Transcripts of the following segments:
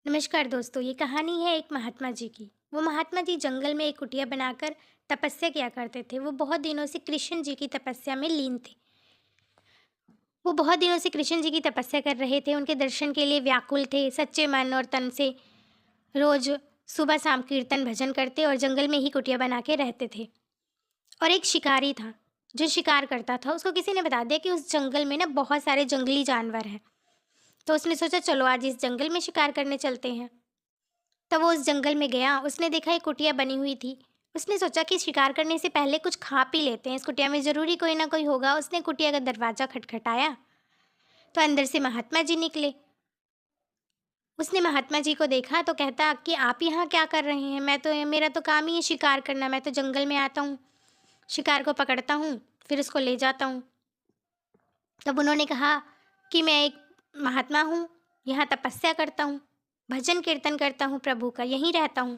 नमस्कार दोस्तों, ये कहानी है एक महात्मा जी की। वो महात्मा जी जंगल में एक कुटिया बनाकर तपस्या किया करते थे। वो बहुत दिनों से कृष्ण जी की तपस्या में लीन थे। वो बहुत दिनों से कृष्ण जी की तपस्या कर रहे थे, उनके दर्शन के लिए व्याकुल थे, सच्चे मन और तन से। रोज सुबह शाम कीर्तन भजन करते और जंगल में ही कुटिया बना के रहते थे। और एक शिकारी था जो शिकार करता था। उसको किसी ने बता दिया कि उस जंगल में ना बहुत सारे जंगली जानवर हैं। तो उसने सोचा चलो आज इस जंगल में शिकार करने चलते हैं। तब वो उस जंगल में गया, उसने देखा एक कुटिया बनी हुई थी। उसने सोचा कि शिकार करने से पहले कुछ खा पी लेते हैं, इस कुटिया में ज़रूरी कोई ना कोई होगा। उसने कुटिया का दरवाज़ा खटखटाया, तो अंदर से महात्मा जी निकले। उसने महात्मा जी को देखा तो कहता कि आप यहाँ क्या कर रहे हैं? मेरा तो काम ही है शिकार करना, मैं तो जंगल में आता हूँ, शिकार को पकड़ता हूँ, फिर उसको ले जाता हूँ। तब उन्होंने कहा कि मैं एक महात्मा हूँ, यहाँ तपस्या करता हूँ, भजन कीर्तन करता हूँ प्रभु का, यहीं रहता हूँ।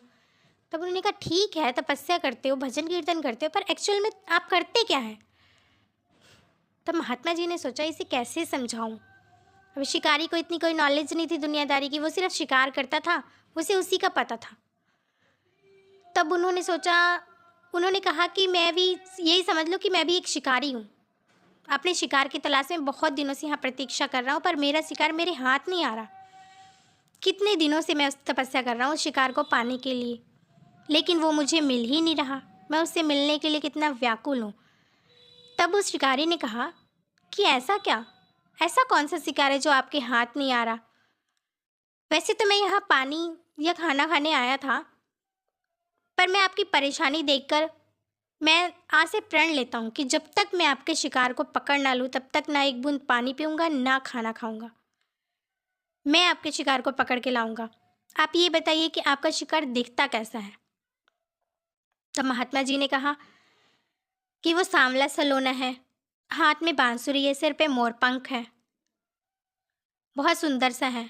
तब उन्होंने कहा ठीक है, तपस्या करते हो, भजन कीर्तन करते हो, पर एक्चुअल में आप करते क्या है? तब महात्मा जी ने सोचा इसे कैसे समझाऊं। अब शिकारी को इतनी कोई नॉलेज नहीं थी दुनियादारी की, वो सिर्फ शिकार करता था, उसे उसी का पता था। तब उन्होंने सोचा, उन्होंने कहा कि मैं भी, यही समझ लो कि मैं भी एक शिकारी हूँ। अपने शिकार की तलाश में बहुत दिनों से यहाँ प्रतीक्षा कर रहा हूँ, पर मेरा शिकार मेरे हाथ नहीं आ रहा। कितने दिनों से मैं उस तपस्या कर रहा हूँ उस शिकार को पाने के लिए, लेकिन वो मुझे मिल ही नहीं रहा। मैं उससे मिलने के लिए कितना व्याकुल हूँ। तब उस शिकारी ने कहा कि ऐसा क्या, ऐसा कौन सा शिकार है जो आपके हाथ नहीं आ रहा? वैसे तो मैं यहाँ पानी या खाना खाने आया था, पर मैं आपकी परेशानी देखकर मैं आज से प्रण लेता हूँ कि जब तक मैं आपके शिकार को पकड़ ना लूँ तब तक ना एक बूंद पानी पीऊँगा ना खाना खाऊँगा। मैं आपके शिकार को पकड़ के लाऊँगा। आप ये बताइए कि आपका शिकार दिखता कैसा है? तब महात्मा जी ने कहा कि वो सांवला सलोना है, हाथ में बांसुरी है, सिर पे मोरपंख है, बहुत सुंदर सा है।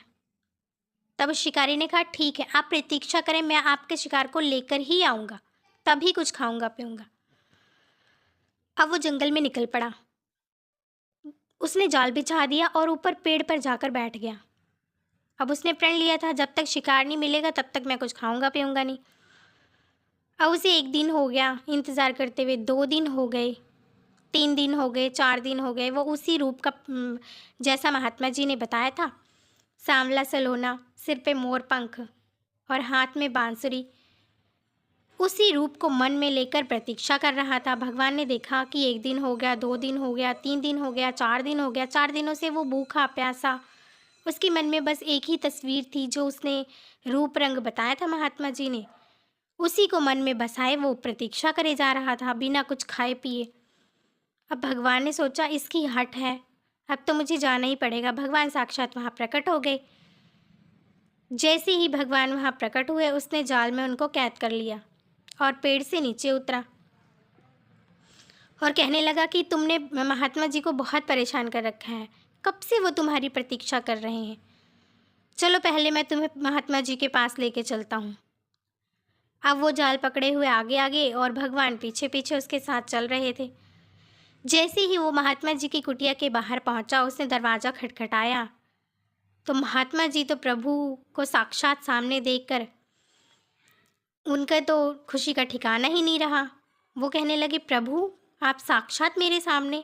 तब उस शिकारी ने कहा ठीक है, आप प्रतीक्षा करें, मैं आपके शिकार को लेकर ही आऊँगा, तभी कुछ खाऊँगा पीऊँगा। अब वो जंगल में निकल पड़ा। उसने जाल बिछा दिया और ऊपर पेड़ पर जाकर बैठ गया। अब उसने प्रण लिया था जब तक शिकार नहीं मिलेगा तब तक मैं कुछ खाऊँगा पीऊँगा नहीं। अब उसे 1 दिन हो गया इंतज़ार करते हुए, 2 दिन हो गए, 3 दिन हो गए, 4 दिन हो गए। वो उसी रूप का जैसा महात्मा जी ने बताया था, सांवला सलोना, सिर पे मोर पंख और हाथ में बांसुरी, उसी रूप को मन में लेकर प्रतीक्षा कर रहा था। भगवान ने देखा कि 1 दिन हो गया, 2 दिन हो गया, 3 दिन हो गया, 4 दिन हो गया। 4 दिनों से वो भूखा प्यासा, उसके मन में बस एक ही तस्वीर थी जो उसने रूप रंग बताया था महात्मा जी ने, उसी को मन में बसाए वो प्रतीक्षा करे जा रहा था बिना कुछ खाए पिए। अब भगवान ने सोचा इसकी हट है, अब तो मुझे जाना ही पड़ेगा। भगवान साक्षात वहाँ प्रकट हो गए। जैसे ही भगवान वहाँ प्रकट हुए उसने जाल में उनको कैद कर लिया और पेड़ से नीचे उतरा और कहने लगा कि तुमने महात्मा जी को बहुत परेशान कर रखा है, कब से वो तुम्हारी प्रतीक्षा कर रहे हैं। चलो पहले मैं तुम्हें महात्मा जी के पास लेके चलता हूँ। अब वो जाल पकड़े हुए आगे आगे और भगवान पीछे पीछे उसके साथ चल रहे थे। जैसे ही वो महात्मा जी की कुटिया के बाहर पहुंचा, उसने दरवाज़ा खटखटाया तो महात्मा जी तो प्रभु को साक्षात सामने देखकर उनका तो खुशी का ठिकाना ही नहीं रहा। वो कहने लगे प्रभु, आप साक्षात मेरे सामने,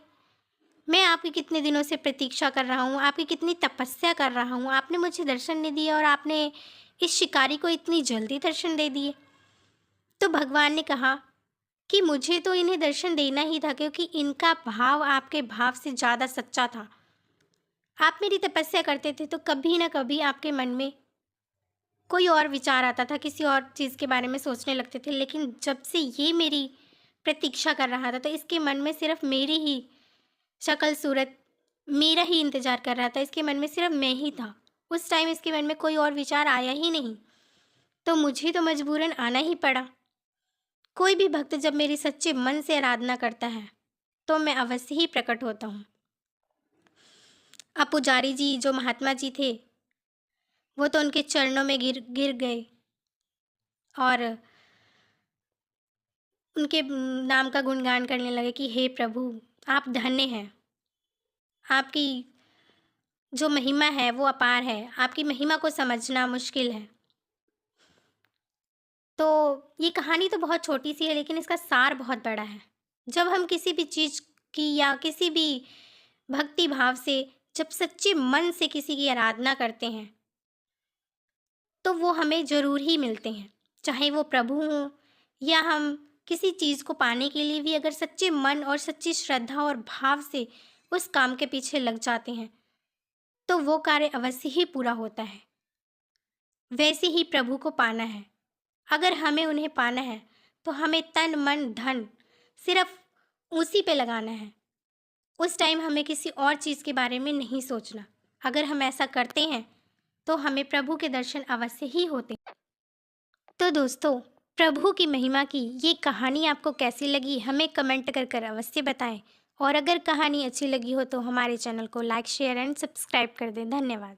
मैं आपकी कितने दिनों से प्रतीक्षा कर रहा हूँ, आपकी कितनी तपस्या कर रहा हूँ, आपने मुझे दर्शन नहीं दिए और आपने इस शिकारी को इतनी जल्दी दर्शन दे दिए। तो भगवान ने कहा कि मुझे तो इन्हें दर्शन देना ही था, क्योंकि इनका भाव आपके भाव से ज़्यादा सच्चा था। आप मेरी तपस्या करते थे तो कभी ना कभी आपके मन में कोई और विचार आता था, किसी और चीज़ के बारे में सोचने लगते थे, लेकिन जब से ये मेरी प्रतीक्षा कर रहा था तो इसके मन में सिर्फ मेरी ही शक्ल सूरत, मेरा ही इंतज़ार कर रहा था। इसके मन में सिर्फ मैं ही था। उस टाइम इसके मन में कोई और विचार आया ही नहीं, तो मुझे तो मजबूरन आना ही पड़ा। कोई भी भक्त जब मेरी सच्चे मन से आराधना करता है तो मैं अवश्य ही प्रकट होता हूँ। अब पुजारी जी जो महात्मा जी थे वो तो उनके चरणों में गिर गिर गए और उनके नाम का गुणगान करने लगे कि हे प्रभु, आप धन्य हैं, आपकी जो महिमा है वो अपार है, आपकी महिमा को समझना मुश्किल है। तो ये कहानी तो बहुत छोटी-सी है लेकिन इसका सार बहुत बड़ा है। जब हम किसी भी चीज़ की या किसी भी भक्ति भाव से जब सच्चे मन से किसी की आराधना करते हैं, तो वो हमें ज़रूर ही मिलते हैं। चाहे वो प्रभु हों या हम किसी चीज़ को पाने के लिए भी अगर सच्चे मन और सच्ची श्रद्धा और भाव से उस काम के पीछे लग जाते हैं, तो वो कार्य अवश्य ही पूरा होता है। वैसे ही प्रभु को पाना है। अगर हमें उन्हें पाना है, तो हमें तन, मन, धन सिर्फ़ उसी पे लगाना है। उस टाइम हमें किसी और चीज़ के बारे में नहीं सोचना। अगर हम ऐसा करते हैं, तो हमें प्रभु के दर्शन अवश्य ही होते हैं। तो दोस्तों, प्रभु की महिमा की ये कहानी आपको कैसी लगी, हमें कमेंट कर अवश्य बताएँ। और अगर कहानी अच्छी लगी हो, तो हमारे चैनल को लाइक, शेयर एंड सब्सक्राइब कर दें। धन्यवाद।